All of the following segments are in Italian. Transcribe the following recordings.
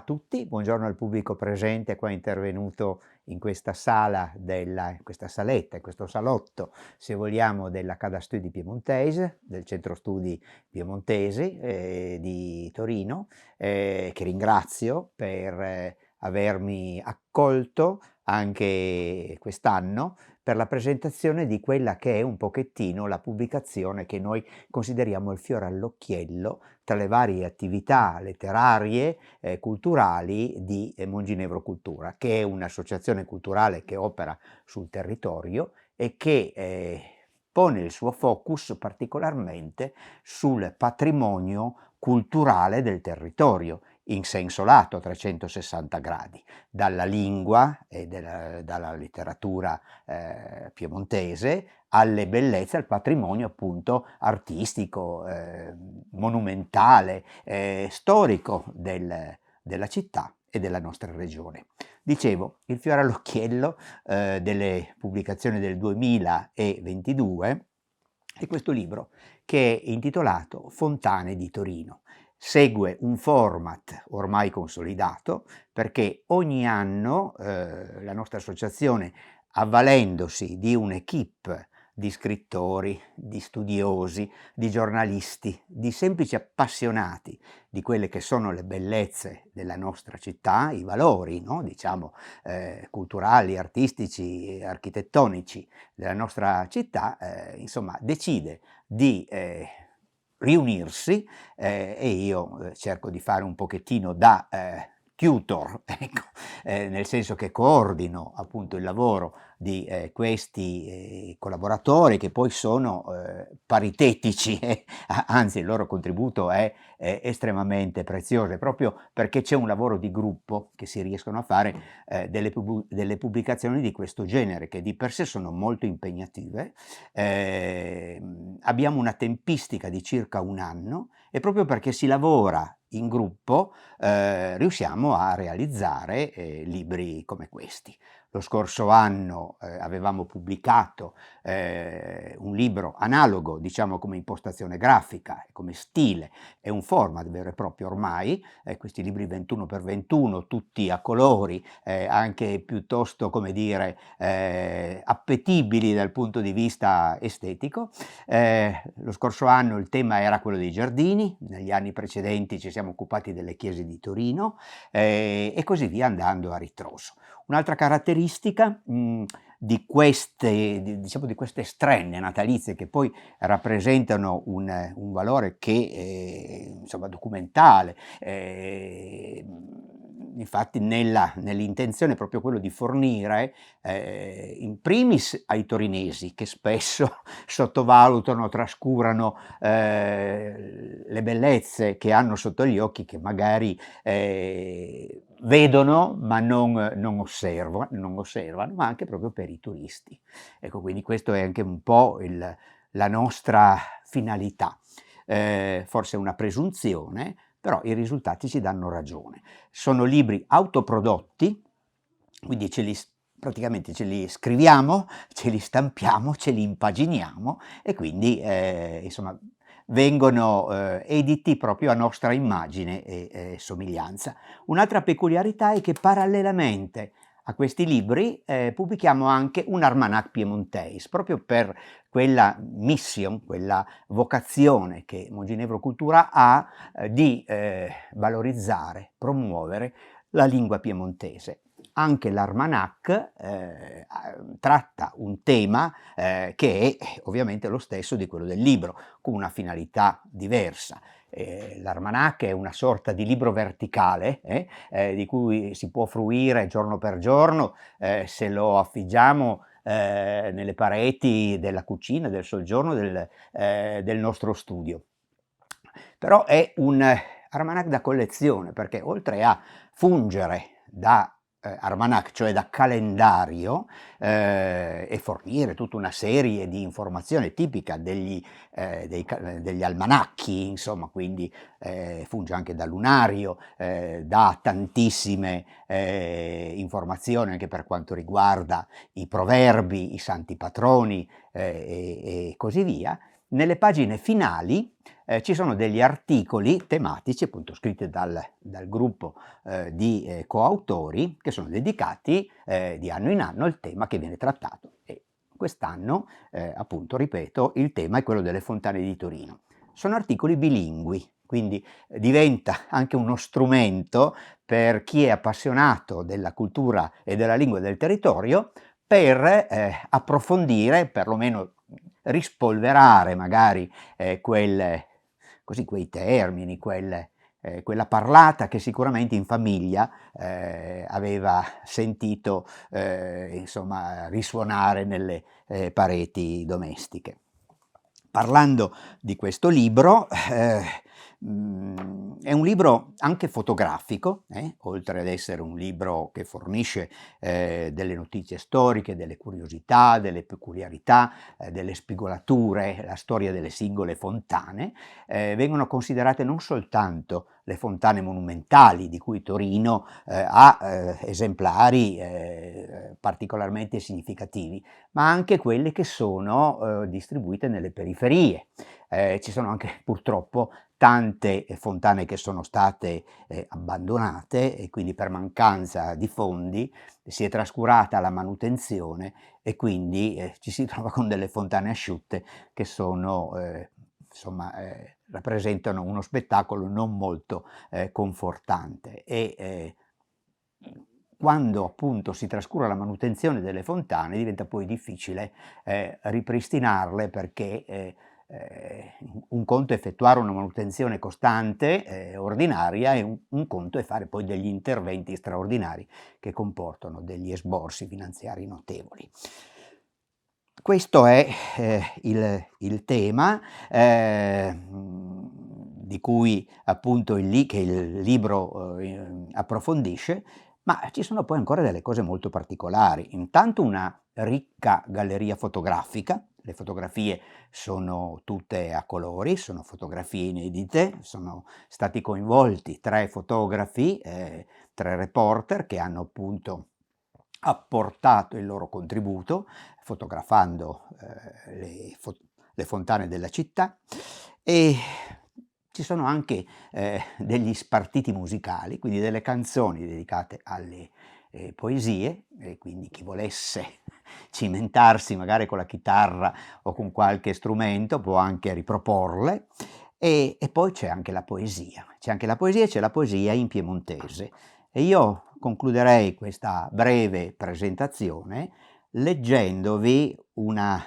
tutti, buongiorno al pubblico presente qua intervenuto in questa sala, in questa saletta, in questo salotto, se vogliamo, della Casa Studi Piemontese, del Centro Studi Piemontesi di Torino, che ringrazio per avermi accolto anche quest'anno per la presentazione di quella che è un pochettino la pubblicazione che noi consideriamo il fiore all'occhiello tra le varie attività letterarie culturali di Monginevro Cultura, che è un'associazione culturale che opera sul territorio e che pone il suo focus particolarmente sul patrimonio culturale del territorio, in senso lato, a 360 gradi, dalla lingua e dalla letteratura piemontese alle bellezze, al patrimonio appunto artistico, monumentale, storico della città e della nostra regione. Dicevo, il fiore all'occhiello delle pubblicazioni del 2022 è questo libro che è intitolato Fontane di Torino. Segue un format ormai consolidato perché ogni anno la nostra associazione, avvalendosi di un'equipe di scrittori, di studiosi, di giornalisti, di semplici appassionati di quelle che sono le bellezze della nostra città, i valori, no? Diciamo, culturali, artistici, architettonici della nostra città, insomma, decide di riunirsi e io cerco di fare un pochettino da tutor, ecco, nel senso che coordino appunto il lavoro di questi collaboratori che poi sono paritetici, anzi il loro contributo è estremamente prezioso, proprio perché c'è un lavoro di gruppo che si riescono a fare delle pubblicazioni di questo genere che di per sé sono molto impegnative. Abbiamo una tempistica di circa un anno e proprio perché si lavora in gruppo riusciamo a realizzare libri come questi. Lo scorso anno avevamo pubblicato un libro analogo, diciamo come impostazione grafica, come stile, è un format vero e proprio ormai, questi libri 21x21, tutti a colori, anche piuttosto, come dire, appetibili dal punto di vista estetico. Lo scorso anno il tema era quello dei giardini, negli anni precedenti ci siamo occupati delle chiese di Torino e così via andando a ritroso. Un'altra caratteristica di queste strenne natalizie che poi rappresentano un valore che insomma documentale, infatti nell'intenzione è proprio quello di fornire in primis ai torinesi che spesso sottovalutano, trascurano le bellezze che hanno sotto gli occhi, che magari vedono ma non osservano, ma anche proprio per i turisti. Ecco, quindi questo è anche un po' la nostra finalità. Forse è una presunzione, però i risultati ci danno ragione. Sono libri autoprodotti, quindi praticamente ce li scriviamo, ce li stampiamo, ce li impaginiamo e quindi insomma vengono editi proprio a nostra immagine e somiglianza. Un'altra peculiarità è che parallelamente a questi libri pubblichiamo anche un Almanach Piemontese, proprio per quella mission, quella vocazione che Monginevro Cultura ha di valorizzare, promuovere la lingua piemontese. Anche l'Almanach tratta un tema che è ovviamente lo stesso di quello del libro, con una finalità diversa. L'Almanach è una sorta di libro verticale di cui si può fruire giorno per giorno se lo affiggiamo nelle pareti della cucina, del soggiorno del nostro studio. Però è un Almanach da collezione, perché oltre a fungere da Almanach, cioè da calendario, e fornire tutta una serie di informazioni tipica degli almanacchi, insomma, quindi funge anche da lunario, dà tantissime informazioni anche per quanto riguarda i proverbi, i santi patroni e così via. Nelle pagine finali ci sono degli articoli tematici, appunto scritti dal gruppo di coautori, che sono dedicati di anno in anno al tema che viene trattato. E quest'anno, appunto, ripeto, il tema è quello delle fontane di Torino. Sono articoli bilingui, quindi diventa anche uno strumento per chi è appassionato della cultura e della lingua del territorio per approfondire, perlomeno rispolverare magari quei termini, quella parlata che sicuramente in famiglia aveva sentito insomma, risuonare nelle pareti domestiche. Parlando di questo libro, è un libro anche fotografico, oltre ad essere un libro che fornisce delle notizie storiche, delle curiosità, delle peculiarità, delle spigolature, la storia delle singole fontane, vengono considerate non soltanto le fontane monumentali, di cui Torino ha esemplari particolarmente significativi, ma anche quelle che sono distribuite nelle periferie. Ci sono anche purtroppo tante fontane che sono state abbandonate e quindi per mancanza di fondi si è trascurata la manutenzione e quindi ci si trova con delle fontane asciutte che sono insomma rappresentano uno spettacolo non molto confortante e quando appunto si trascura la manutenzione delle fontane diventa poi difficile ripristinarle perché un conto è effettuare una manutenzione costante, ordinaria, e un conto è fare poi degli interventi straordinari che comportano degli esborsi finanziari notevoli. Questo è il tema di cui appunto che il libro approfondisce, ma ci sono poi ancora delle cose molto particolari. Intanto una ricca galleria fotografica, le fotografie sono tutte a colori, sono fotografie inedite, sono stati coinvolti 3 fotografi, 3 reporter che hanno appunto apportato il loro contributo fotografando le fontane della città e ci sono anche degli spartiti musicali, quindi delle canzoni dedicate alle poesie e quindi chi volesse cimentarsi magari con la chitarra o con qualche strumento può anche riproporle e poi c'è anche la poesia, c'è la poesia in piemontese e io concluderei questa breve presentazione leggendovi una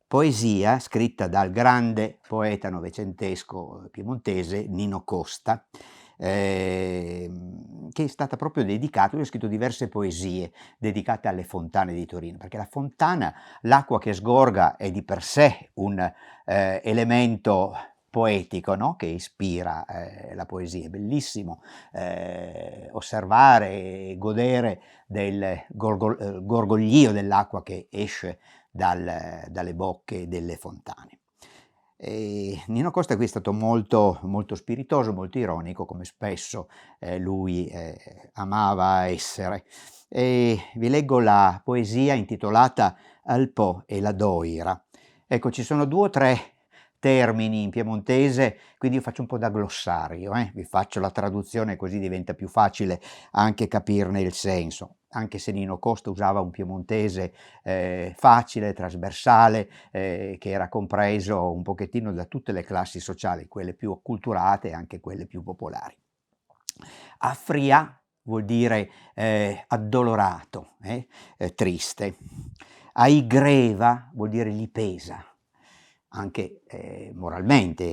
poesia scritta dal grande poeta novecentesco piemontese Nino Costa, che è stata proprio dedicata, lui ha scritto diverse poesie dedicate alle fontane di Torino, perché la fontana, l'acqua che sgorga è di per sé un elemento poetico, no? Che ispira la poesia. È bellissimo osservare e godere del gorgoglio dell'acqua che esce dalle bocche delle fontane. Nino Costa qui è stato molto, molto spiritoso, molto ironico, come spesso lui amava essere. Vi leggo la poesia intitolata Al Po e la Doira. Ecco, ci sono 2 o 3 termini in piemontese, quindi io faccio un po' da glossario, vi faccio la traduzione così diventa più facile anche capirne il senso, anche se Nino Costa usava un piemontese facile, trasversale, che era compreso un pochettino da tutte le classi sociali, quelle più acculturate e anche quelle più popolari. Affria vuol dire addolorato, triste. Aigreva vuol dire gli pesa, anche moralmente,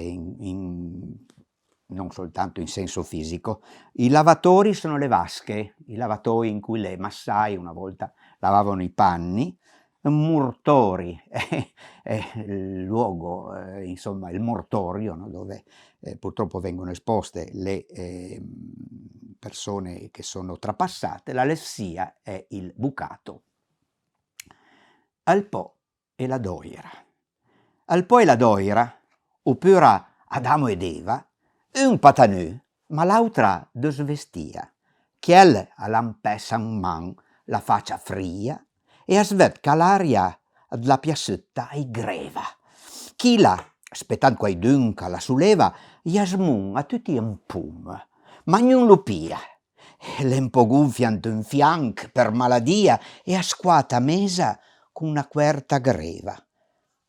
non soltanto in senso fisico. I lavatori sono le vasche, i lavatoi in cui le massai una volta lavavano i panni. Murtori è il luogo, insomma il mortorio, no? Dove purtroppo vengono esposte le persone che sono trapassate. La lessia è il bucato. Al Po e la Doira. Al Po e la Doira, oppure Adamo ed Eva, un patanù, ma l'altra desvestia, chiel all'ampessa un man la faccia fria e a svet che l'aria della piassetta greva. Chi là aspettando quai dunca la suleva, Iasmun a tutti un pum, ma non lo pia. L'un po' gonfiant un fianc per maladia e a squata mesa con una querta greva.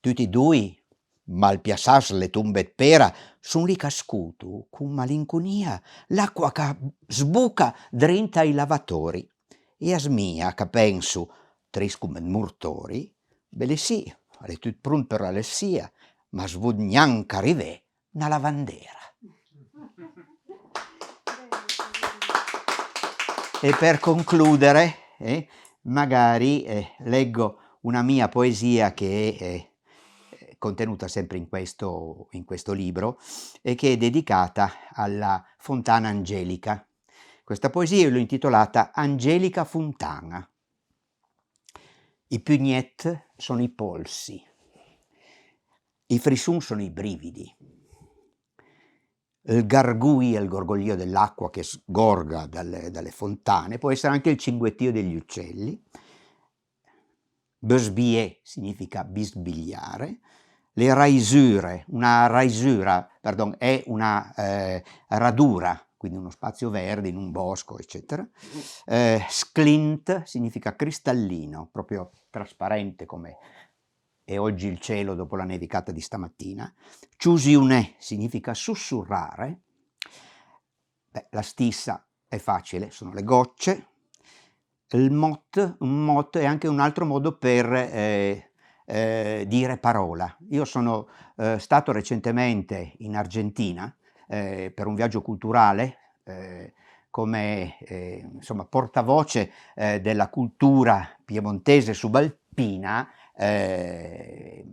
Tutti due, mal piassas le tombe pera, son lì cascuto con malinconia l'acqua che sbuca drinta ai lavatori. E a smia che penso, tris come mortori, belle sì, è tutto pronto per l'alessia, ma svud neanche arrivè una lavandera. E per concludere, magari leggo una mia poesia che è contenuta sempre in questo libro e che è dedicata alla Fontana Angelica. Questa poesia io l'ho intitolata Angelica Fontana. I pugnet sono i polsi, i frisson sono i brividi, il gargui è il gorgoglio dell'acqua che sgorga dalle fontane, può essere anche il cinguettio degli uccelli. Besbier significa bisbigliare. Le raisure, è una radura, quindi uno spazio verde in un bosco, eccetera. Sklint significa cristallino, proprio trasparente come è oggi il cielo dopo la nevicata di stamattina. Ciusiunè significa sussurrare. La stissa è facile, sono le gocce. Un mot è anche un altro modo per dire parola. Io sono stato recentemente in Argentina per un viaggio culturale come insomma, portavoce della cultura piemontese subalpina, che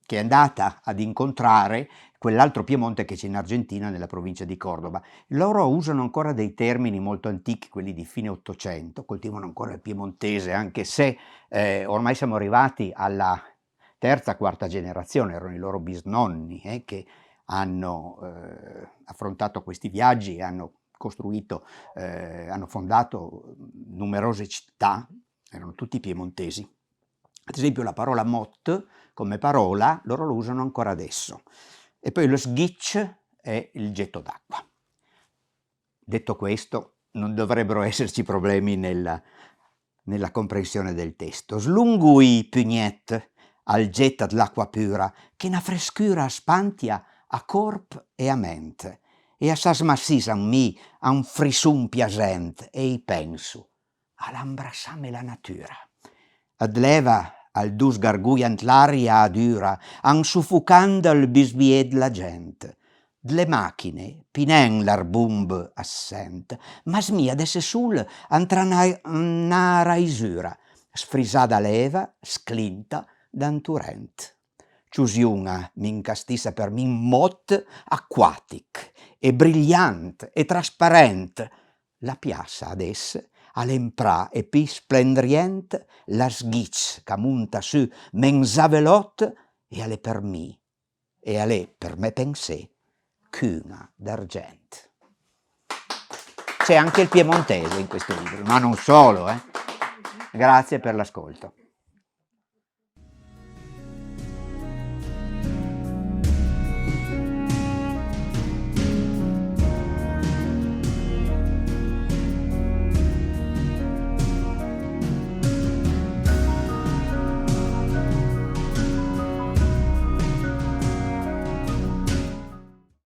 è andata ad incontrare quell'altro Piemonte che c'è in Argentina, nella provincia di Cordoba. Loro usano ancora dei termini molto antichi, quelli di fine Ottocento, coltivano ancora il piemontese, anche se ormai siamo arrivati alla terza, quarta generazione, erano i loro bisnonni che hanno affrontato questi viaggi, hanno costruito, hanno fondato numerose città, erano tutti piemontesi. Ad esempio la parola mot come parola loro lo usano ancora adesso. E poi lo sghicc è il getto d'acqua. Detto questo, non dovrebbero esserci problemi nella comprensione del testo. Slungui pugnet al getta dell'acqua pura, che na frescura spantia a corp e a mente, e a s'asmassisa a mi a un frissun piasent, e i penso, all'ambrassame la natura. Ad leva al dus garguiant l'aria dura, an suffocando il bisbied la gente. Dle macchine, pinen l'arbumb assent, ma smia desse sul antra una raisura, sfrisada leva, sclinta, d'anturent. Ciusiunga m'incastissa per min mot aquatic, e brillant, e trasparent. La piazza adesse all'emprà e pi splendrient la sghicz che munta su menzavelot e alle per mi, e alle per me pensé, cuna d'argent. C'è anche il piemontese in questo libro, ma non solo. Grazie per l'ascolto.